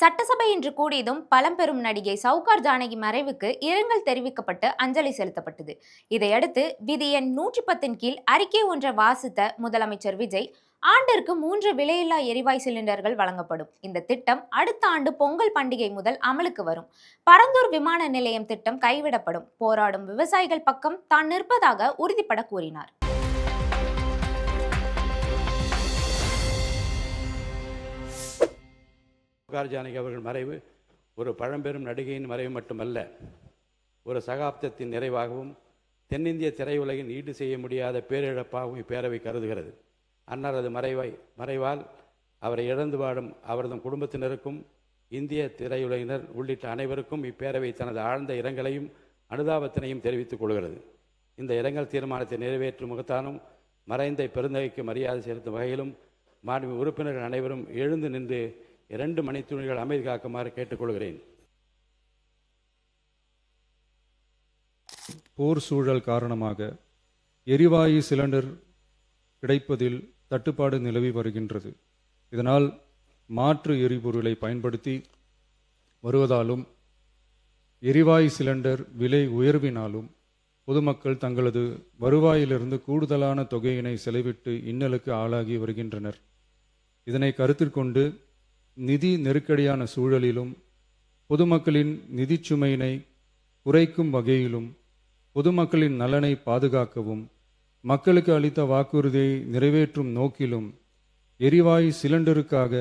சட்டசபை இன்று கூடியதும் பழம்பெரும் நடிகை சவுகார் ஜானகி மறைவுக்கு இரங்கல் தெரிவிக்கப்பட்டு அஞ்சலி செலுத்தப்பட்டது. இதையடுத்து விதி எண் 110 கீழ் அறிக்கை ஒன்றை வாசித்த முதலமைச்சர் விஜய், ஆண்டிற்கு 3 விலையில்லா எரிவாயு சிலிண்டர்கள் வழங்கப்படும். இந்த திட்டம் அடுத்த ஆண்டு பொங்கல் பண்டிகை முதல் அமலுக்கு வரும். பரந்தூர் விமான நிலையம் திட்டம் கைவிடப்படும். போராடும் விவசாயிகள் பக்கம் தான் நிற்பதாக உறுதிபட கூறினார். சவுகார் ஜானகி அவர்கள் மறைவு ஒரு பழம்பெரும் நடிகையின் மறைவு மட்டுமல்ல, ஒரு சகாப்தத்தின் நிறைவாகவும் தென்னிந்திய திரையுலகின் ஈடு செய்ய முடியாத பேரிழப்பாகவும் இப்பேரவை கருதுகிறது. அன்னாரது மறைவால் அவரை இழந்து வாடும் அவரது குடும்பத்தினருக்கும் இந்திய திரையுலகினர் உள்ளிட்ட அனைவருக்கும் இப்பேரவை தனது ஆழ்ந்த இரங்கலையும் அனுதாபத்தினையும் தெரிவித்துக் கொள்கிறது. இந்த இரங்கல் தீர்மானத்தை நிறைவேற்றும் முகத்தானும் மறைந்த பெருந்தகைக்கு மரியாதை செலுத்தும் வகையிலும் மாண்பு உறுப்பினர்கள் அனைவரும் எழுந்து நின்று 2 மணித்துளிகள் அமைதி காக்குமாறு கேட்டுக்கொள்கிறேன். போர் சூழல் காரணமாக எரிவாயு சிலிண்டர் கிடைப்பதில் தட்டுப்பாடு நிலவி வருகின்றது. இதனால் மாற்று எரிபொருளை பயன்படுத்தி வருவதாலும் எரிவாயு சிலிண்டர் விலை உயர்வினாலும் பொதுமக்கள் தங்களது வருவாயிலிருந்து கூடுதலான தொகையினை செலவிட்டு இன்னலுக்கு ஆளாகி வருகின்றனர். இதனை கருத்தில் கொண்டு நிதி நெருக்கடியான சூழலிலும் பொதுமக்களின் நிதி சுமையினை குறைக்கும் வகையிலும் பொதுமக்களின் நலனை பாதுகாக்கவும் மக்களுக்கு அளித்த வாக்குறுதியை நிறைவேற்றும் நோக்கிலும் எரிவாயு சிலிண்டருக்காக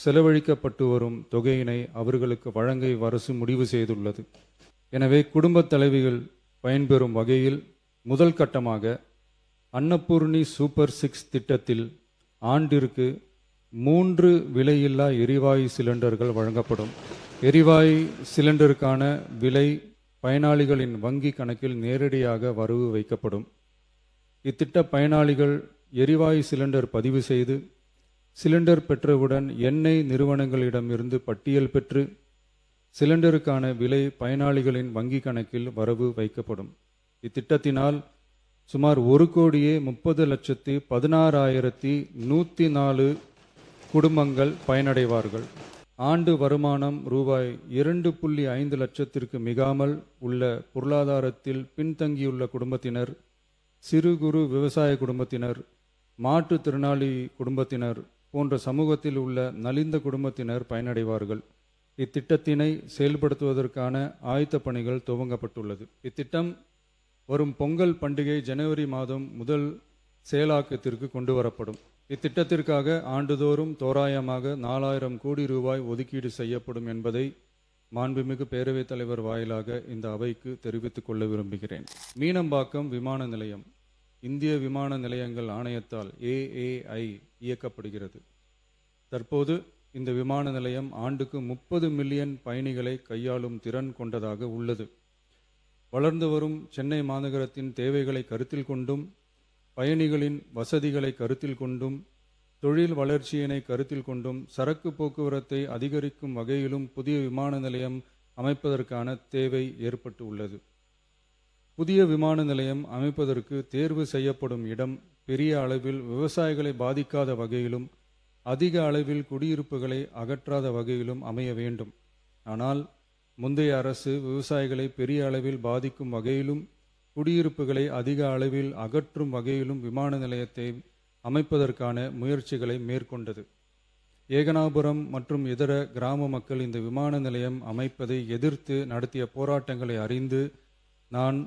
செலவழிக்கப்பட்டு வரும் தொகையினை அவர்களுக்கு வழங்க அரசு முடிவு செய்துள்ளது. எனவே குடும்பத் தலைவிகள் பயன்பெறும் வகையில் முதல் கட்டமாக அன்னபூர்ணி சூப்பர் 6 திட்டத்தில் ஆண்டிற்கு 3 விலையில்லா எரிவாயு சிலிண்டர்கள் வழங்கப்படும். எரிவாயு சிலிண்டருக்கான விலை பயனாளிகளின் வங்கி கணக்கில் நேரடியாக வரவு வைக்கப்படும். இத்திட்ட பயனாளிகள் எரிவாயு சிலிண்டர் பதிவு செய்து சிலிண்டர் பெற்றவுடன் எண்ணெய் நிறுவனங்களிடமிருந்து பட்டியல் பெற்று சிலிண்டருக்கான விலை பயனாளிகளின் வங்கி கணக்கில் வரவு வைக்கப்படும். இத்திட்டத்தினால் சுமார் 1,30,16,104 குடும்பங்கள் பயனடைவார்கள். ஆண்டு வருமானம் ரூபாய் 2.5 லட்சத்திற்கு மிகாமல் உள்ள பொருளாதாரத்தில் பின்தங்கியுள்ள குடும்பத்தினர், சிறு குறு விவசாய குடும்பத்தினர், மாற்றுத்திறனாளி குடும்பத்தினர் போன்ற சமூகத்தில் உள்ள நலிந்த குடும்பத்தினர் பயனடைவார்கள். இத்திட்டத்தினை செயல்படுத்துவதற்கான ஆயத்த பணிகள் துவங்கப்பட்டுள்ளது. இத்திட்டம் வரும் பொங்கல் பண்டிகை ஜனவரி மாதம் முதல் செயலாக்கத்திற்கு கொண்டு வரப்படும். இத்திட்டத்திற்காக ஆண்டுதோறும் தோராயமாக 4000 கோடி ரூபாய் ஒதுக்கீடு செய்யப்படும் என்பதை மாண்புமிகு பேரவைத் தலைவர் வாயிலாக இந்த அவைக்கு தெரிவித்துக் கொள்ள விரும்புகிறேன். மீனம்பாக்கம் விமான நிலையம் இந்திய விமான நிலையங்கள் ஆணையத்தால் AAI இயக்கப்படுகிறது. தற்போது இந்த விமான நிலையம் ஆண்டுக்கு 30 மில்லியன் பயணிகளை கையாளும் திறன் கொண்டதாக உள்ளது. வளர்ந்து வரும் சென்னை மாநகரத்தின் தேவைகளை கருத்தில் கொண்டும் பயணிகளின் வசதிகளை கருத்தில் கொண்டும் தொழில் வளர்ச்சியினை கருத்தில் கொண்டும் சரக்கு போக்குவரத்தை அதிகரிக்கும் வகையிலும் புதிய விமான நிலையம் அமைப்பதற்கான தேவை ஏற்பட்டு உள்ளது. புதிய விமான நிலையம் அமைப்பதற்கு தேர்வு செய்யப்படும் இடம் பெரிய அளவில் விவசாயிகளை பாதிக்காத வகையிலும் அதிக அளவில் குடியிருப்புகளை அகற்றாத வகையிலும் அமைய வேண்டும். ஆனால் முந்தைய அரசு விவசாயிகளை பெரிய அளவில் பாதிக்கும் வகையிலும் குடியிருப்புகளை அதிக அளவில் அகற்றும் வகையிலும் விமான நிலையத்தை அமைப்பதற்கான முயற்சிகளை மேற்கொண்டது. ஏகனாபுரம் மற்றும் இதர கிராம மக்கள் இந்த விமான நிலையம் அமைப்பதை எதிர்த்து நடத்திய போராட்டங்களை அறிந்து நான்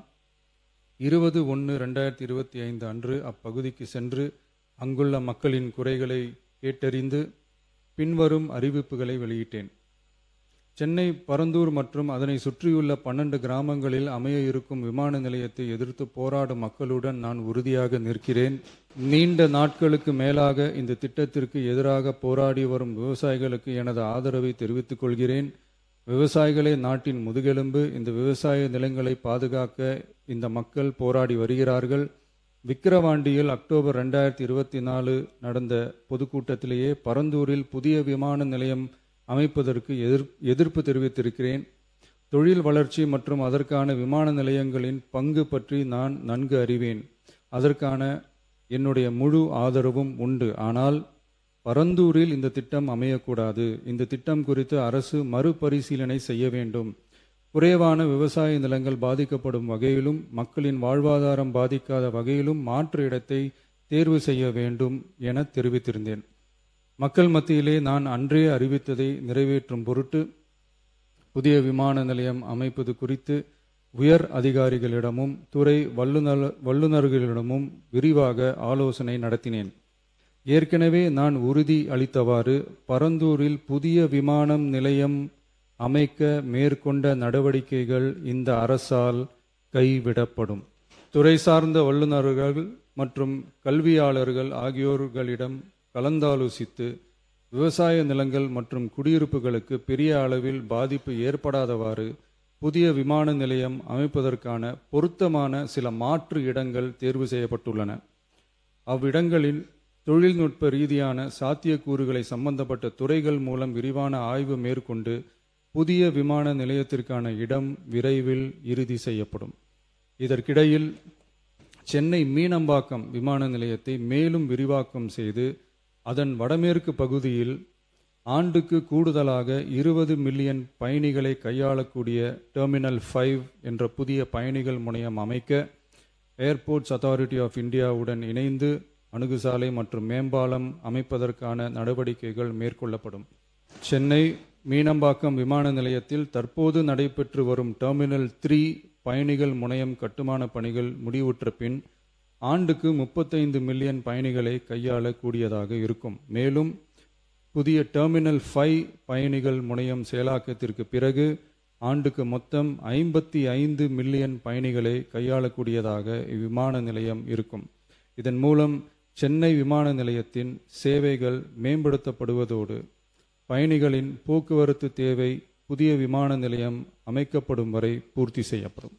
20/1/2025 அன்று அப்பகுதிக்கு சென்று அங்குள்ள மக்களின் குறைகளை கேட்டறிந்து பின்வரும் அறிவிப்புகளை வெளியிட்டேன். சென்னை பரந்தூர் மற்றும் அதனை சுற்றியுள்ள 12 கிராமங்களில் அமைய இருக்கும் விமான நிலையத்தை எதிர்த்து போராடும் மக்களுடன் நான் உறுதியாக நிற்கிறேன். நீண்ட நாட்களுக்கு மேலாக இந்த திட்டத்திற்கு எதிராக போராடி வரும் விவசாயிகளுக்கு எனது ஆதரவை தெரிவித்துக் கொள்கிறேன். விவசாயிகளே நாட்டின் முதுகெலும்பு. இந்த விவசாய நிலங்களை பாதுகாக்க இந்த மக்கள் போராடி வருகிறார்கள். விக்கிரவாண்டியில் அக்டோபர் 2024 நடந்த பொதுக்கூட்டத்திலேயே பரந்தூரில் புதிய விமான நிலையம் அமைப்பதற்கு எதிர்ப்பு தெரிவித்திருக்கிறேன். தொழில் வளர்ச்சி மற்றும் அதற்கான விமான நிலையங்களின் பங்கு பற்றி நான் நன்கு அறிவேன். அதற்கான என்னுடைய முழு ஆதரவும் உண்டு. ஆனால் பரந்தூரில் இந்த திட்டம் அமையக்கூடாது. இந்த திட்டம் குறித்து அரசு மறுபரிசீலனை செய்ய வேண்டும். குறைவான விவசாய நிலங்கள் பாதிக்கப்படும் வகையிலும் மக்களின் வாழ்வாதாரம் பாதிக்காத வகையிலும் மாற்று இடத்தை தேர்வு செய்ய வேண்டும் என தெரிவித்திருந்தேன். மக்கள் மத்தியிலே நான் அன்றே அறிவித்ததை நிறைவேற்றும் பொருட்டு புதிய விமான நிலையம் அமைப்பது குறித்து உயர் அதிகாரிகளிடமும் துறை வல்லுநர்களிடமும் விரிவாக ஆலோசனை நடத்தினேன். ஏற்கனவே நான் உறுதி அளித்தவாறு பரந்தூரில் புதிய விமானம் நிலையம் அமைக்க மேற்கொண்ட நடவடிக்கைகள் இந்த அரசால் கைவிடப்படும். துறை சார்ந்த வல்லுநர்கள் மற்றும் கல்வியாளர்கள் ஆகியோர்களிடம் கலந்தாலோசித்து விவசாய நிலங்கள் மற்றும் குடியிருப்புகளுக்கு பெரிய அளவில் பாதிப்பு ஏற்படாதவாறு புதிய விமான நிலையம் அமைப்பதற்கான பொருத்தமான சில மாற்று இடங்கள் தேர்வு செய்யப்பட்டுள்ளன. அவ்விடங்களில் தொழில்நுட்ப ரீதியான சாத்தியக்கூறுகளை சம்பந்தப்பட்ட துறைகள் மூலம் விரிவான ஆய்வு மேற்கொண்டு புதிய விமான நிலையத்திற்கான இடம் விரைவில் இறுதி செய்யப்படும். இதற்கிடையில் சென்னை மீனம்பாக்கம் விமான நிலையத்தை மேலும் விரிவாக்கம் செய்து அதன் வடமேற்கு பகுதியில் ஆண்டுக்கு கூடுதலாக 20 மில்லியன் பயணிகளை கையாளக்கூடிய டெர்மினல் 5 என்ற புதிய பயணிகள் முனையம் அமைக்க ஏர்போர்ட்ஸ் அத்தாரிட்டி ஆஃப் இந்தியாவுடன் இணைந்து அணுகுசாலை மற்றும் மேம்பாலம் அமைப்பதற்கான நடவடிக்கைகள் மேற்கொள்ளப்படும். சென்னை மீனம்பாக்கம் விமான நிலையத்தில் தற்போது நடைபெற்று வரும் டெர்மினல் 3 பயணிகள் முனையம் கட்டுமான பணிகள் முடிவுற்ற பின் ஆண்டுக்கு 35 மில்லியன் பயணிகளை கையாளக்கூடியதாக இருக்கும். மேலும் புதிய டெர்மினல் 5 பயணிகள் முனையம் செயலாக்கத்திற்கு பிறகு ஆண்டுக்கு மொத்தம் 55 மில்லியன் பயணிகளை கையாளக்கூடியதாக இவ்விமான நிலையம் இருக்கும். இதன் மூலம் சென்னை விமான நிலையத்தின் சேவைகள் மேம்படுத்தப்படுவதோடு பயணிகளின் போக்குவரத்து தேவை புதிய விமான நிலையம் அமைக்கப்படும் வரை பூர்த்தி செய்யப்படும்.